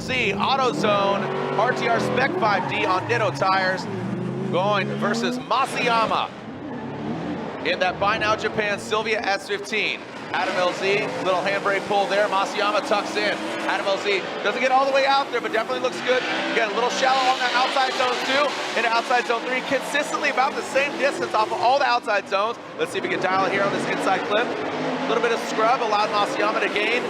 LZ, AutoZone, RTR Spec 5D on Ditto tires, going versus Masayama in that Buy Now Japan Sylvia S15. Adam LZ, little handbrake pull there. Masayama tucks in. Adam LZ doesn't get all the way out there, but definitely looks good. Again, a little shallow on that outside zone 2 into outside zone 3. Consistently about the same distance off of all the outside zones. Let's see if we can dial it here on this inside clip. A little bit of scrub allowed Masayama to gain.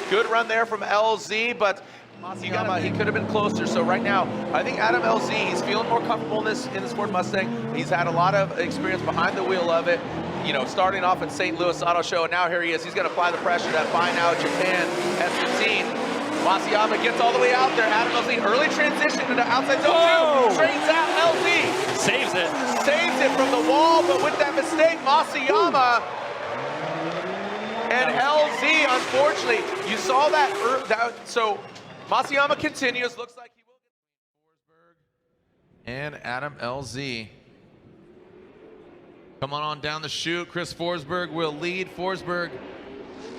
Good run there from LZ, but Masayama, he could have been closer. So right now, I think Adam LZ, he's feeling more comfortable in this Ford Mustang. He's had a lot of experience behind the wheel of it. You know, starting off at St. Louis Auto Show, and now here he is. He's going to apply the pressure to that Buy Now Japan S15. Masayama gets all the way out there. Adam LZ, early transition into outside zone 2. Trains out LZ. Saves it. Saves it from the wall, but with that mistake, Masayama and LZ, unfortunately, you saw that. So Masayama continues. Looks like he will get Forsberg and Adam LZ. Come on down the chute. Chris Forsberg will lead. Forsberg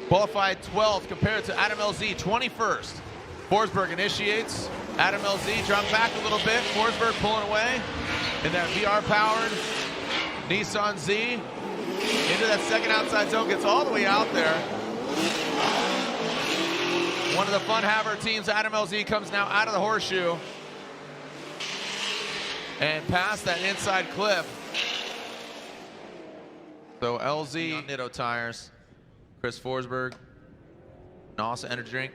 qualified 12th compared to Adam LZ 21st. Forsberg initiates. Adam LZ drops back a little bit. Forsberg pulling away in that VR-powered Nissan Z. Into that second outside zone, gets all the way out there. One of the fun haver teams, Adam LZ, comes now out of the horseshoe and past that inside clip. So LZ, Ditto tires. Chris Forsberg, NOS Energy Drink.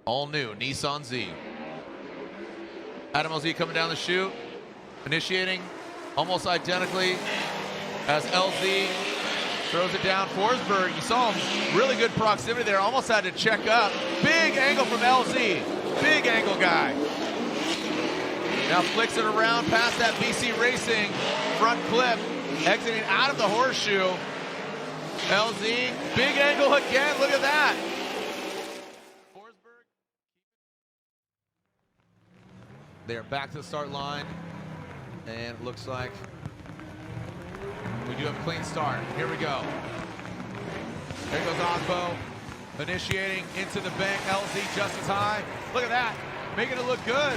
All new Nissan Z. Adam LZ coming down the chute, initiating almost identically as LZ throws it down. Forsberg, you saw him, really good proximity there, almost had to check up. Big angle from LZ, big angle guy. Now flicks it around past that BC Racing front clip, exiting out of the horseshoe. LZ, big angle again, look at that. Forsberg. They're back to the start line, and it looks like we do have a clean start. Here we go. There goes Osbo, initiating into the bank. LZ just as high. Look at that, making it look good.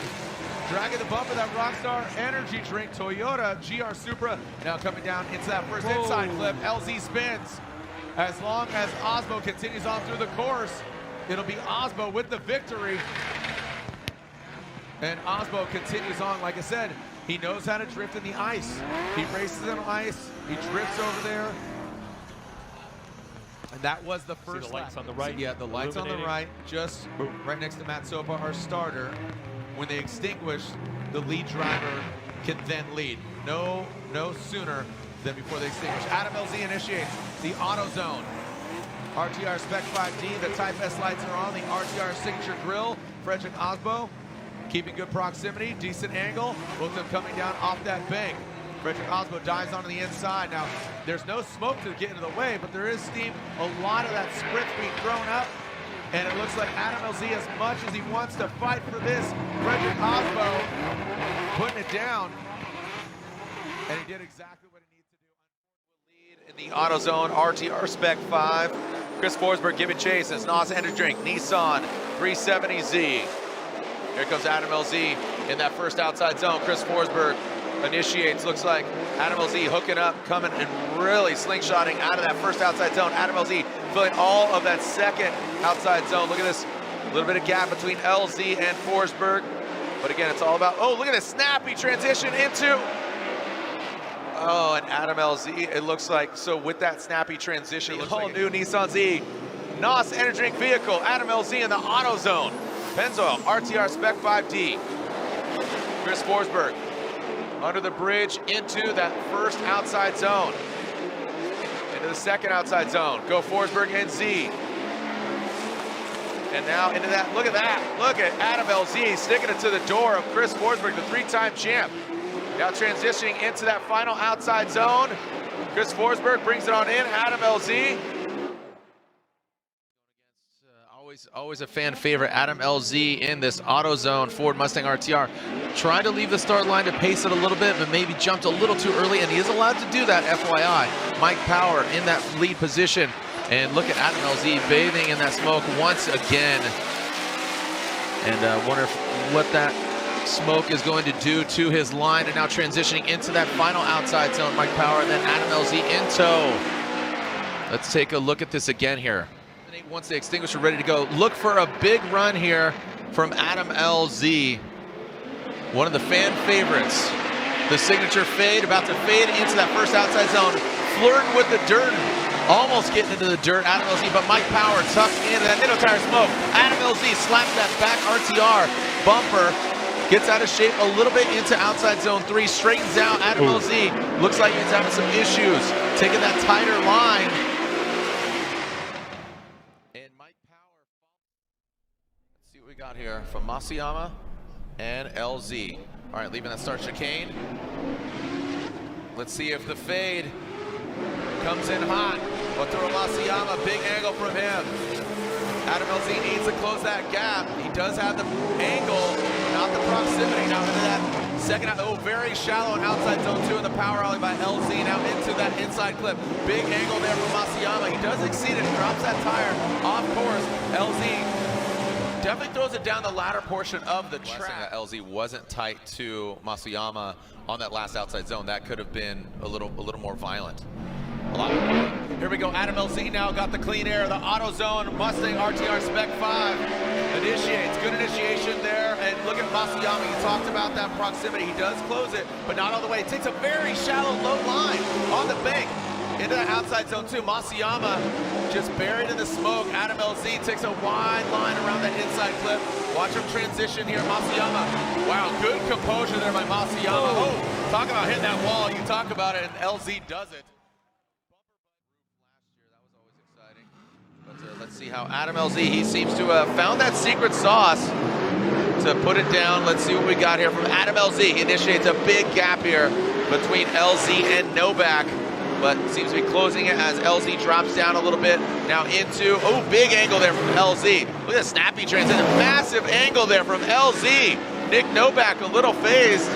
Dragging the bump of that Rockstar Energy Drink Toyota GR Supra. Now coming down into that first inside clip. LZ spins. As long as Osbo continues on through the course, it'll be Osbo with the victory. And Osbo continues on. Like I said, he knows how to drift in the ice. He races on ice. He drifts over there. And that was the first the lights lap. on the right. Yeah, the lights on the right, just right next to Matt Sopa, our starter. When they extinguish, the lead driver can then lead. No sooner than before they extinguish. Adam LZ initiates the AutoZone. RTR Spec 5D, the Type S lights are on. The RTR Signature Grill, Frederick Osbo, keeping good proximity, decent angle. Both of them coming down off that bank. Frederick Osbo dives onto the inside. Now, there's no smoke to get into the way, but there is steam. A lot of that spritz being thrown up. And it looks like Adam LZ, as much as he wants to fight for this, Frederick Osbo putting it down. And he did exactly what he needs to do. Lead in the AutoZone RTR Spec 5. Chris Forsberg giving chase as NOS Energy Drink, Nissan 370Z. Here comes Adam LZ in that first outside zone. Chris Forsberg initiates, looks like Adam LZ hooking up, coming and really slingshotting out of that first outside zone. Adam LZ filling all of that second outside zone. Look at this, a little bit of gap between LZ and Forsberg. But again, it's all about, oh, look at this snappy transition into, oh, and Adam LZ, it looks like, so with that snappy transition, it looks like a new Nissan Z, NOS Energy Drink vehicle, Adam LZ in the AutoZone. Pennzoil, RTR Spec 5D. Chris Forsberg under the bridge into that first outside zone. Into the second outside zone. Go Forsberg and Z. And now into that, look at that. Look at Adam LZ sticking it to the door of Chris Forsberg, the three-time champ. Now transitioning into that final outside zone. Chris Forsberg brings it on in, Adam LZ. Always a fan favorite, Adam LZ in this AutoZone Ford Mustang RTR. Trying to leave the start line to pace it a little bit, but maybe jumped a little too early, and he is allowed to do that, FYI. Mike Power in that lead position. And look at Adam LZ bathing in that smoke once again. And wonder what that smoke is going to do to his line. And now transitioning into that final outside zone, Mike Power, and then Adam LZ in tow. Let's take a look at this again here. Once the extinguisher ready to go, look for a big run here from Adam LZ. One of the fan favorites. The signature fade, about to fade into that first outside zone. Flirting with the dirt, almost getting into the dirt, Adam LZ, but Mike Power tucks into that Nitto Tire smoke. Adam LZ slaps that back RTR bumper, gets out of shape a little bit into outside zone 3, straightens out. Adam LZ looks like he's having some issues, taking that tighter line. And Mike Power, let's see what we got here from Masayama and LZ. All right, leaving that start chicane. Let's see if the fade comes in hot. Otoro Masayama, big angle from him. Adam LZ needs to close that gap. He does have the angle, not the proximity. Now into that second, very shallow and outside zone 2 in the power alley by LZ. Now into that inside clip. Big angle there from Masayama. He does exceed it, drops that tire off course. LZ definitely throws it down the latter portion of the track. LZ wasn't tight to Masayama on that last outside zone. That could have been a little more violent. Here we go, Adam LZ now got the clean air, the auto zone, Mustang RTR Spec 5 initiates, good initiation there, and look at Masayama, he talked about that proximity, he does close it, but not all the way, it takes a very shallow low line on the bank, into the outside zone 2, Masayama just buried in the smoke, Adam LZ takes a wide line around that inside clip, watch him transition here, Masayama, wow, good composure there by Masayama, talk about hitting that wall, you talk about it, and LZ does it. Let's see how Adam LZ, he seems to have found that secret sauce to put it down. Let's see what we got here from Adam LZ. He initiates a big gap here between LZ and Novak, but seems to be closing it as LZ drops down a little bit. Now into, big angle there from LZ. Look at the snappy transition, massive angle there from LZ. Nick Novak a little phased.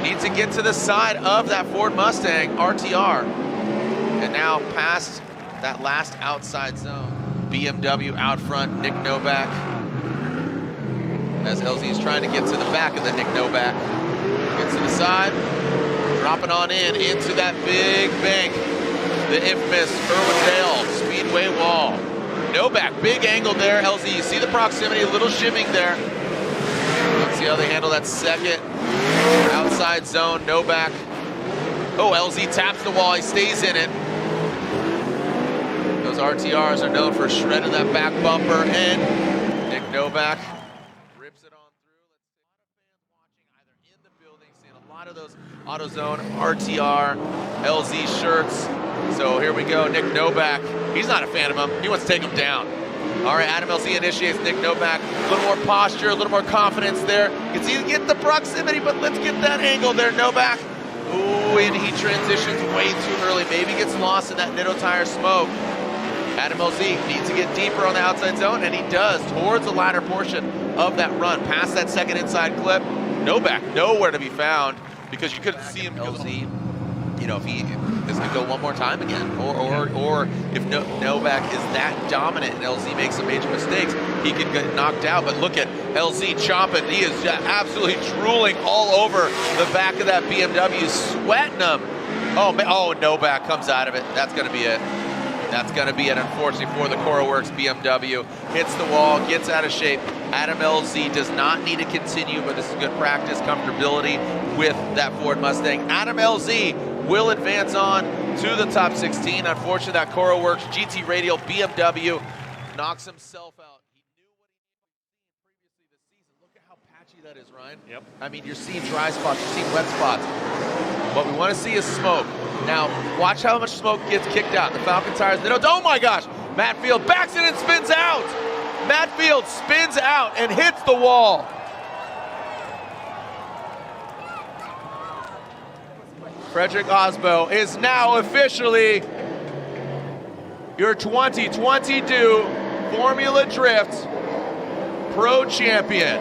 Needs to get to the side of that Ford Mustang RTR. And now past that last outside zone. BMW out front, Nick Novak. As LZ is trying to get to the back of the Nick Novak. Gets to the side, dropping on into that big bank. The infamous Irwindale Speedway wall. Novak, big angle there, LZ. You see the proximity, a little shimming there. Let's see how they handle that second outside zone. Novak. LZ taps the wall, he stays in it. Those RTRs are known for shredding that back bumper, and Nick Novak rips it on through. Let's see a lot of fans watching either in the building, seeing a lot of those AutoZone RTR LZ shirts. So here we go, Nick Novak. He's not a fan of him. He wants to take him down. All right, Adam LZ initiates Nick Novak. A little more posture, a little more confidence there. You can see he get the proximity, but let's get that angle there, Novak. And he transitions way too early. Maybe gets lost in that Nitto Tire smoke. Adam LZ needs to get deeper on the outside zone, and he does, towards the latter portion of that run. Past that second inside clip, Novak nowhere to be found, because you couldn't see him. LZ, you know, if he is going to go one more time again, or if Novak is that dominant and LZ makes some major mistakes, he could get knocked out. But look at LZ chomping. He is absolutely drooling all over the back of that BMW, sweating him. Novak comes out of it. That's going to be it. That's going to be it, unfortunately, for the CoroWorks BMW. Hits the wall, gets out of shape. Adam LZ does not need to continue, but this is good practice, comfortability with that Ford Mustang. Adam LZ will advance on to the top 16. Unfortunately, that CoroWorks GT Radial BMW knocks himself out. He knew what he needed previously this season. Look at how patchy that is, Ryan. Yep. I mean, you're seeing dry spots, you're seeing wet spots. What we want to see is smoke. Now, watch how much smoke gets kicked out. The Falcon tires, oh my gosh! Matt Field backs it and spins out! Matt Field spins out and hits the wall. Frederick Osbo is now officially your 2022 Formula Drift Pro Champion.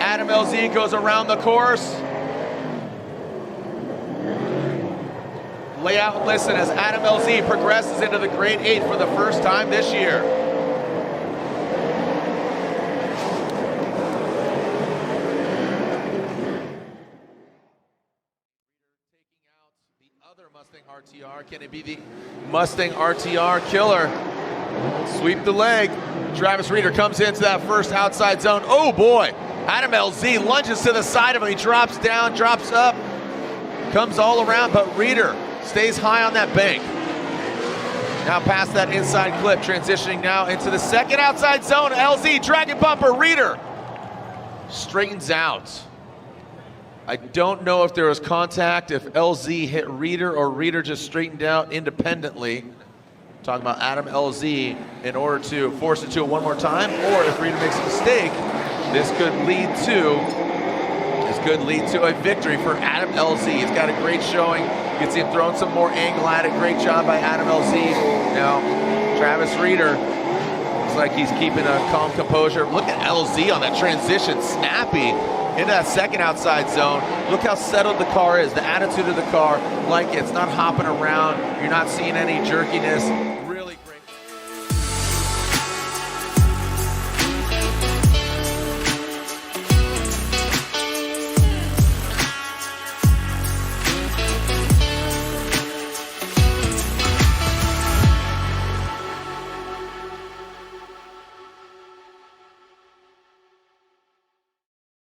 Adam LZ goes around the course. Lay out and listen as Adam LZ progresses into the Grade 8 for the first time this year. Other Mustang RTR, can it be the Mustang RTR killer? Sweep the leg. Travis Reeder comes into that first outside zone. Oh boy, Adam LZ lunges to the side of him. He drops down, drops up, comes all around, but Reeder stays high on that bank. Now past that inside clip, transitioning now into the second outside zone. LZ, dragon bumper, Reeder straightens out. I don't know if there was contact, if LZ hit Reeder or Reeder just straightened out independently. Talking about Adam LZ in order to force it to it one more time, or if Reeder makes a mistake, this could lead to a victory for Adam LZ. He's got a great showing. You can see him throwing some more angle at it. Great job by Adam LZ. Now, Travis Reeder looks like he's keeping a calm composure. Look at LZ on that transition, snappy into that second outside zone. Look how settled the car is, the attitude of the car, like it's not hopping around. You're not seeing any jerkiness.